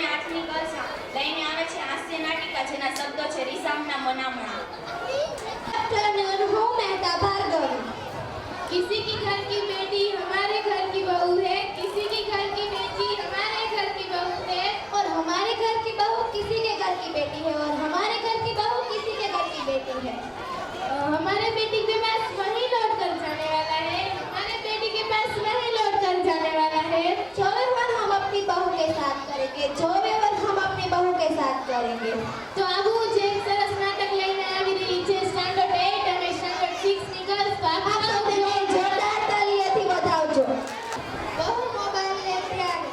અને 8મી કક્ષા લઈને આવે છે હાસ્ય નાટિકા જેના શબ્દો છે રીસામના મનામણા। किसी की घर की बेटी हमारे घर की बहू है, किसी की घर की बेटी हमारे घर की बहू है, और हमारे घर की बहू किसी के घर की बेटी है, और हमारे घर की बहू किसी के घर की बेटी है। हमारे बेटी के पास वही लौट कर जाने वाला है, हमारे बेटी के पास वही लौट कर जाने वाला है। जो व्यवहार हम अपनी बहू के साथ करेंगे, जो व्यवहार हम अपनी बहू के साथ करेंगे। तो आगू जे एक सरस नाटक લઈને આવી રહી છે સ્ટાન્ડર્ડ 8 અને સ્ટાન્ડર્ડ 6 ની ગર્લ્સ પાછળ જોરદાર તાળીઓથી વધાવજો। બહુ મોબાઈલ લે ત્યારે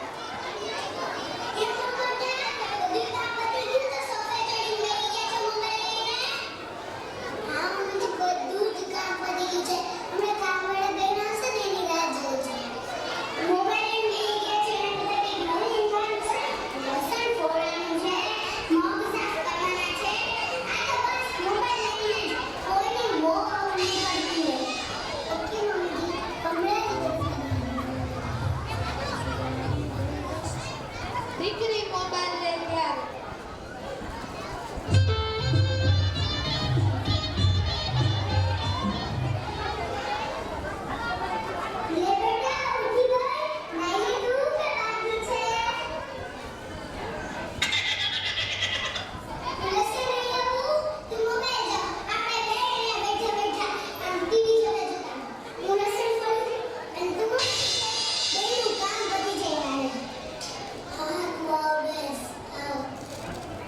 દીકરી મોબાઈલ લે ત્યારે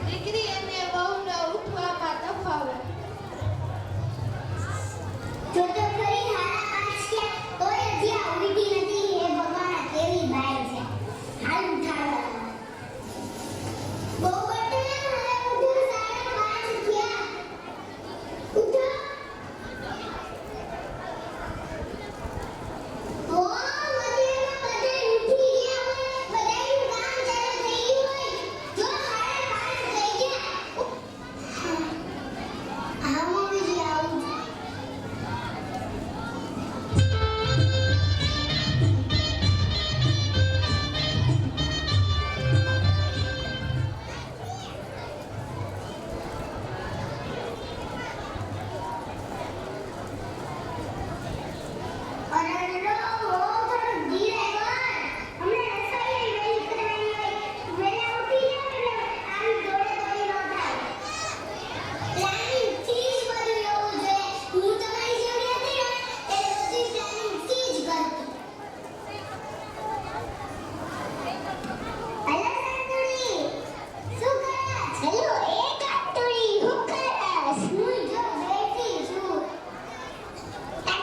દીકરી અને વહુનો ઉઠવામાં તફાવત। જો તો ખરી હારા પાંચ કે તોય હજી આ ઉલટી નથી એ ભગવાન કેવી બાઈ છે હાલ ઉઠાડો બહુ બટે હવે ઉઠો 5:30 થયા ઉઠો ઓ મધ્યમાં બધે ઉઠી ગયા હોય બધાનું કામ ચાલુ થઈ ગયું હોય જો 5:30 થઈ ગયા આવો બીજી આવું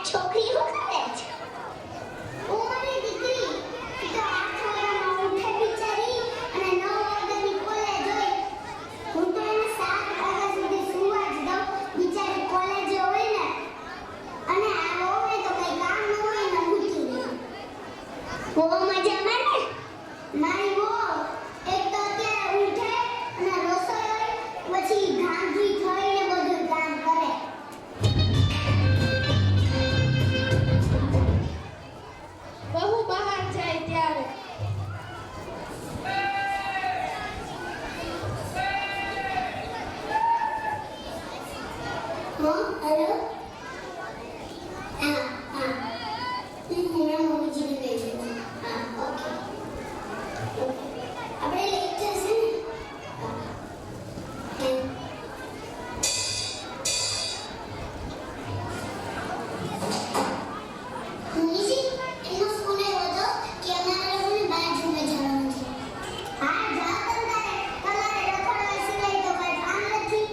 છોકરી હું કરે છે ઓ મારી દીકરી ઈ તો 8 વાગ્યામાં ઉઠે બિચારી અને 9 વાગ્યાની કોલેજ હોય હું તો એને 7 વાગ્યા સુધી સુવા જ દઉં બિચારી કોલેજ હોય ને અને આ હોય તો કઈ કામ ન હોય ને ઊઠી રહે બહુ મજામાં ને મારી બહુ એક તો અત્યારે ઉઠે અને રસોઈ હોય પછી ગાંધી થઈને બધું કામ કરે બહુ બહાર જાય ત્યારે હેલો હા હા હું મમ્મીજીને કહી દઉં હા ઓકે આપણે લેટ થશે ને મમ્મીજી એનો ફોન આવ્યો હતો કે અમારા લોકોને બાથરૂમમાં જવાનું છે હા જાઓ તમારે રખડવા સિવાય તો કોઈ કામ નથી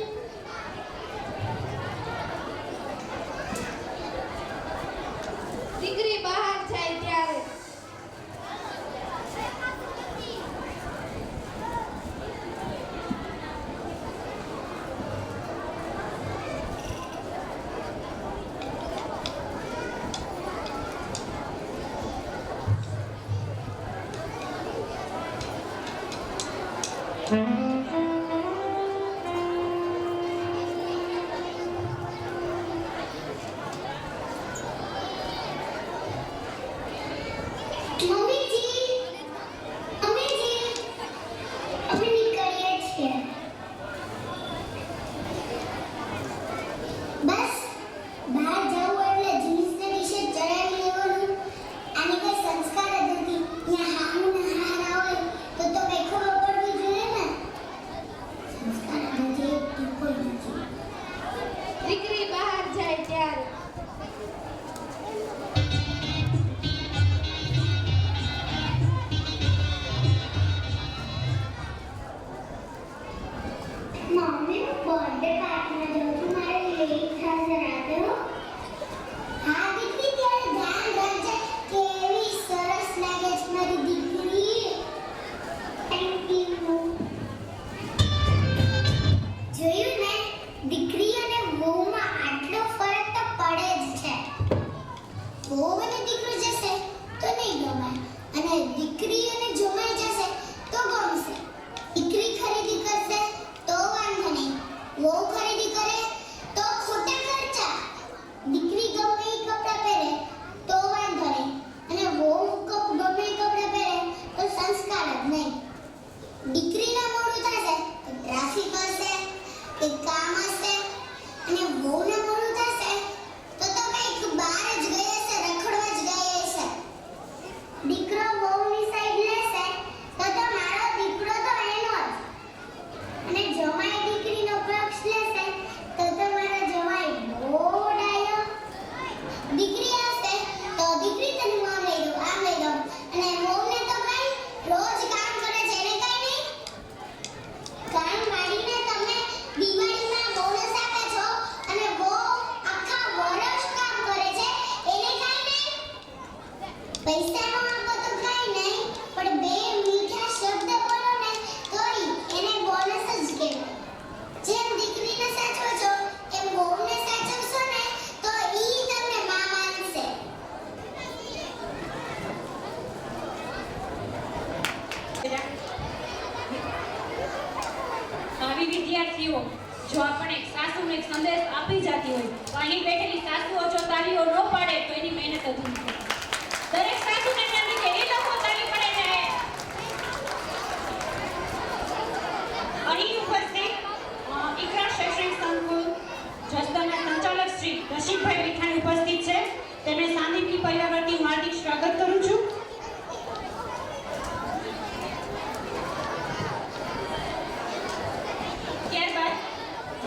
દીકરી બહાર જાય ત્યારે મમ્મીજી વિદ્યાર્થીઓ, જો આપણે એક સાસુને એક સંદેશ આપી જતી હોય તો અહીં બેઠેલી સાસુઓ જો તાલીઓ ન પાડે તો એની મહેનત અધૂરી છે. દરેક સાસુને એમ કે એ લોકો તાલી પાડે છે. અહીં ઉપસ્થિત ઇકરા શૈક્ષણિક સંકુલ જસદણના સંચાલક શ્રી રશીદભાઈ વિઠાણી ઉપસ્થિત છે. તેમને સાંદીપની પરિવાર વતી હું હાર્દિક સ્વાગત કરું છું. ત્યારબાદ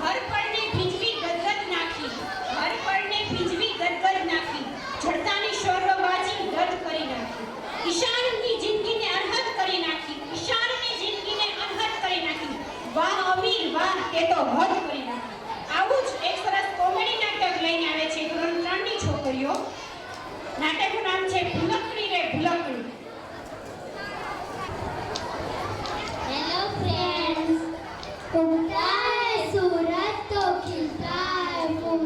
હર પડને ભીજવી ગદગદ નાખી, હર પડને ભીજવી ગદગદ નાખી, જડતાની શોરબાજી રદ કરી નાખી, ઈશાનની જિંદગીને અનહદ કરી નાખી, ઈશાનની જિંદગીને અનહદ કરી નાખી, વાહ અમીર વાહ તે તો હદ કરી નાખી. આવું જ એક સરસ કોમેડી નાટક લઈને આવે છે ધોરણ 3 ની છોકરીઓ. નાટકનું નામ છે ભૂલકડી રે ભૂલકડી. हेलो फ्रेंड्स, उगता है सूरज तो खिलता है फूल,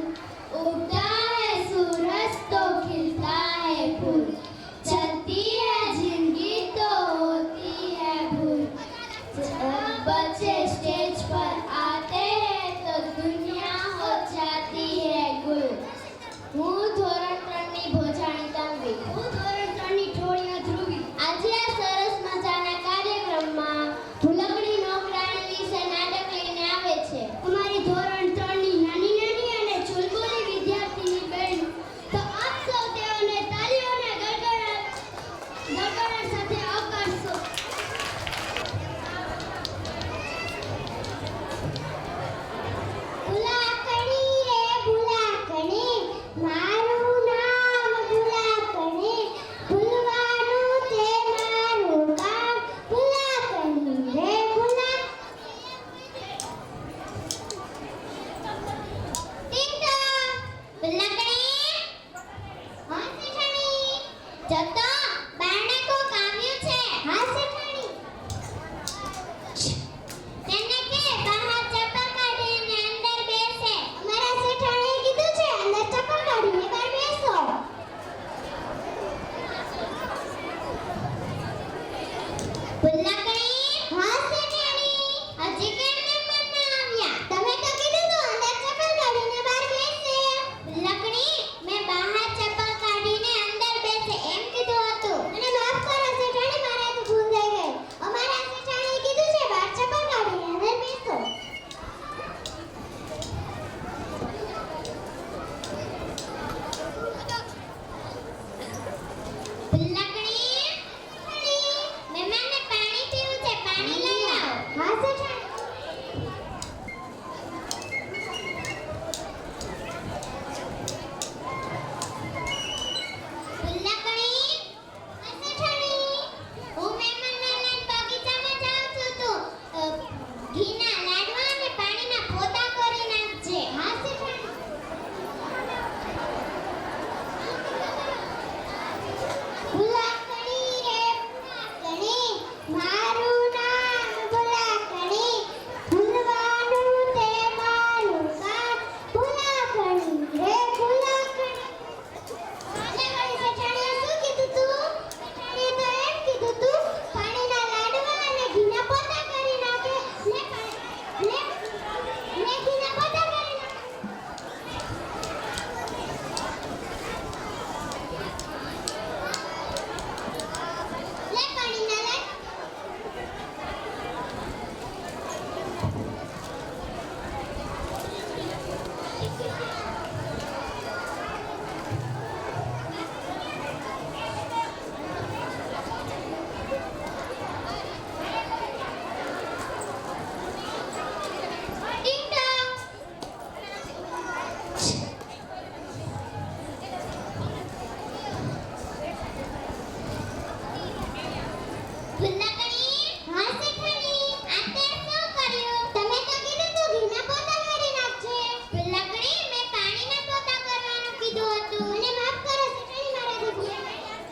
उगता है सूरज तो खिलता है फूल, चलती है जिंदगी तो होती है भूल, जब बच्चे स्टेज पर आते हैं तो दुनिया हो जाती है गुल. હું ધોરણ 3 ની ભોજાણી તન્વી, હું ધોરણ 3 ની ઠોળિયા ધ્રુવી. આજે આ સરસ મજાના કાર્યક્રમમાં ભૂલકડી નોકરાણી વિશે નાટક લઈને આવે છે. અમારી ધોરણ 3 ની નાની નાની અને ચુલબુલી વિદ્યાર્થીની બહેનો, તો આપ સૌ તેઓને તાળીઓના ગડગડાટ સાથે આવકારશો. ભૂલાકણી રે ભૂલાકણી, મારું નામ ભૂલાકણી, ભૂલવાનું તે મારું કામ, ભૂલાકણી રે ભૂલાકણી. હા શેઠાણી, જતો બારણે કોક આવ્યું છે. હા શેઠાણી. તેને કે બહાર ચપ્પલ કાઢીને અંદર બેસે. અમારા શેઠાણીએ કીધું છે અંદર ચપ્પલ કાઢીને બહાર બેસો. ભૂલકણી. હા શેઠાણી. હજી કેમ મહેમાન ના આવ્યા? તમે તો કીધું તો અંદર ચપ્પલ કાઢીને બહાર બેસે. ભૂલકણી, મેં બહાર ચપ્પલ કાઢીને અંદર બેસે એમ કીધું હતું. મને માફ કરો શેઠાણી, મારાથી ભૂલ થઈ ગઈ. અમારા શેઠાણીએ કીધું છે બહાર ચપ્પલ કાઢીને અંદર બેસો. ભૂલકણી, મહેમાનને પાણી પીવું છે, પાણી લઈ આવો. હા શેઠાણી. ભૂલકણી, હા શેઠાણી. હું મહેમાનને લઈને બગીચામાં જાઉં છું, તો ઘીના લાડવા અને પાણીના પોતા કરી નાખજે. હા શેઠાણી. ભૂલકણી રે ભૂલકણી, મારું નામ ભૂલકણી, ભૂલવાનું તે મારું કામ, ભૂલકણી રે ભૂલકણી. અને વળી શેઠાણીએ શું કીધું તું? શેઠાણીએ તો એમ કીધું તું પાણીના લાડવા અને ઘીના પોતા કરી નાખે. ને ઘીના પોતા કરી નાખે. લે પાણીના લાડવા. ટીંગ ટોંગ. ભૂલકણી. હા શેઠાણી. આ તે શું કર્યું? તમે તો કીધું તું ઘીના પોતા કરી નાખજે. ભૂલકણી, મેં પાણીના પોતા કરવાનું કીધું હતું. મને માફ કરો શેઠાણી, મારાથી ભૂલ થઈ ગઈ.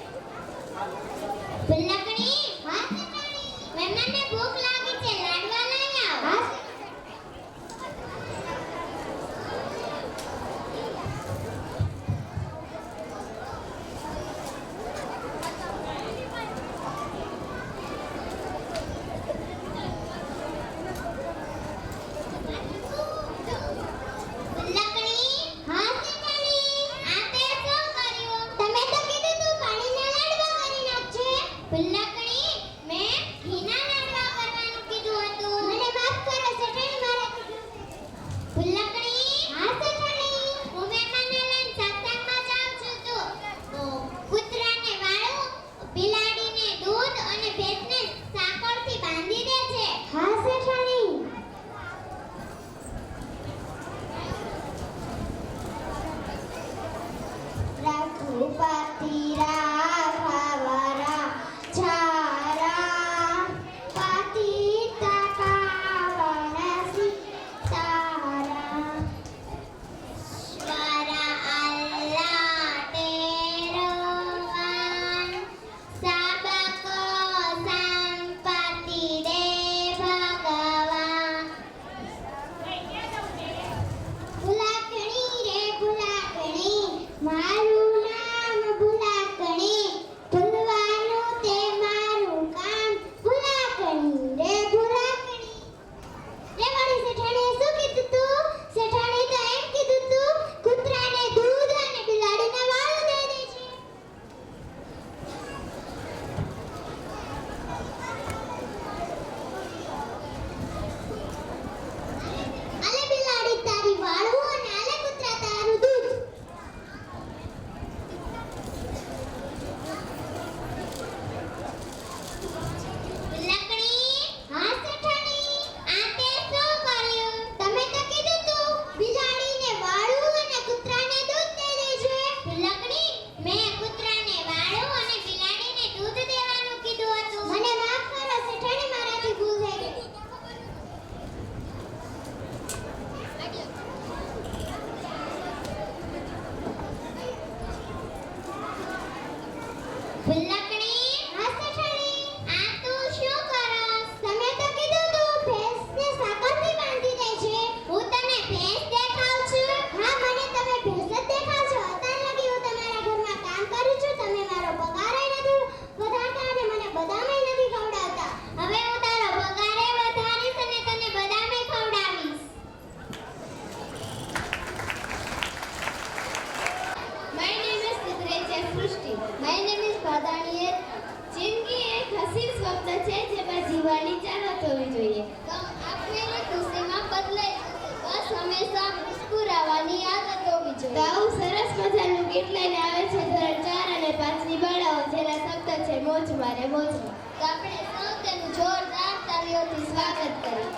ભૂલકણી. હા શેઠાણી. મહેમાનને ભૂખ લાગી છે, લાડવા લઈ આવો. હા ફુલ્લકણી મેં ઘીના લાડવા કરવાનું કીધું હતું. મને માફ કરો શેઠાણી, મારે ફુલ્લકણી. હા શેઠાણી. હું મહેમાનને લઈને સત્સંગમાં જાઉં છું. તો કૂતરાને વાળું, બિલાડીને દૂધ અને ભેંસને સાંકળથી બાંધી દે છે. હા શેઠાણી. રઘુપતિ રાઘવરા છારા પતિત પાવન સીતારા સ્વરા અલ્લાહ તેરવાન સબકો સંપત્તિ દે ભગવાન. ભુલાકણી રે ભુલાકણી, મારું નામ ભુલાકણી, ભૂલવાનું તે મારું કામ. ભુલાકણી રે ભુલાકણી. રે મારી શેઠાણીએ શું કીધું તું? શેઠાણી તો એમ કીધું તું કૂતરાને દૂધ અને બિલાડીને વાળું દે દે છે. આલે બિલાડી તારી વાળું અને આલે કૂતરા તારું દૂધ. ફુલ્લકણી. હા શેઠાણી. આ તે શું કર્યું? તમે તો કીધું તું બિલાડીને વાળું અને કૂતરાને દૂધ દે દે છે. ફુલ્લકણી મેં કૂતરાને વાળું અને બિલાડીને દૂધ દેવાનું કીધું હતું. મને માફ કરો શેઠાણી, મારાથી ભૂલ થઈ ગઈ. ફુલ્લકણી. હા શેઠાણી. આ તું શું કરસ? તમે તો કીધું તું ભેંસને સાંકળથી બાંધી દે છે. હું તને ભેંસ દેખાઉં છું? હા, મને તમે ભેંસ જ દેખાવ છો. અત્યાર લગી હું તમારા ઘરમાં કામ કરું છું. તમે મારો પગારેય નથી વધારતા અને મને બદામેય નથી ખવડાવતા. હવે હું તારો પગારે વધારીશ અને તને બદામે ખવડાવીશ. My name is literature સૃષ્ટિ. My name is Bhadani. જિંદગી એક હસીન સ્વપ્ન છે જેમાં જીવવાની ચાહત હોવી જોઈએ. ગમ આપમેળે ખુશીમાં બદલાઈ જશે. બસ હંમેશા મુસ્કુરાવાની આદત હોવી જોઈએ. તો આવું સરસ મજાનું ગીત લઈને આવે છે ધોરણ 4 અને 5 ની બાળાઓ, જેના શબ્દ છે મોજ મારે મોજમાં. તો આપણે સૌ તેનું જોરદાર તાળીઓથી સ્વાગત કરીએ.